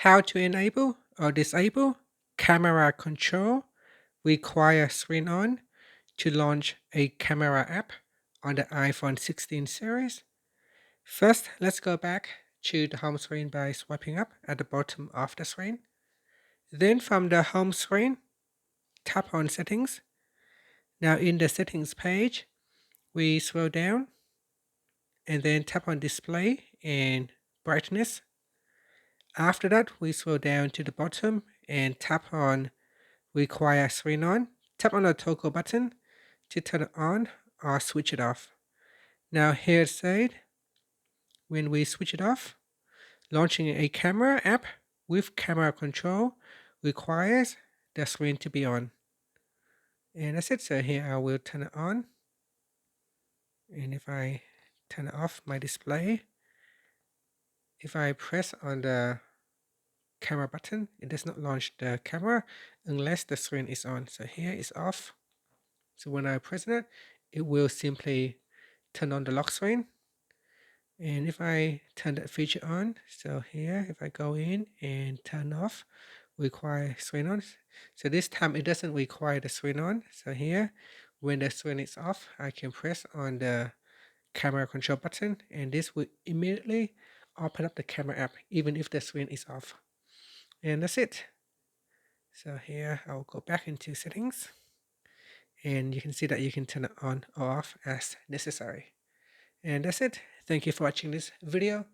How to enable or disable camera control require screen on to launch a camera app on the iPhone 16 series. First, let's go back to the home screen by swiping up at the bottom of the screen. Then from the home screen, tap on settings. Now in the settings page, we scroll down and then tap on display and brightness. After that, we scroll down to the bottom and tap on require screen on. Tap on the toggle button to turn it on or switch it off. Now here it said, when we switch it off, launching a camera app with camera control requires the screen to be on. And that's it. So here I will turn it on. And if I turn off my display, if I press on the camera button, it does not launch the camera unless the screen is on. So here is off. So when I press it, it will simply turn on the lock screen. And if I turn that feature on, so here, if I go in and turn off, require screen on. So this time it doesn't require the screen on. So here, when the screen is off, I can press on the camera control button and this will immediately open up the camera app, even if the screen is off. And that's it. So here I'll go back into settings and you can see that you can turn it on or off as necessary. And that's it. Thank you for watching this video.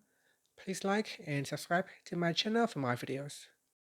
Please like and subscribe to my channel for more videos.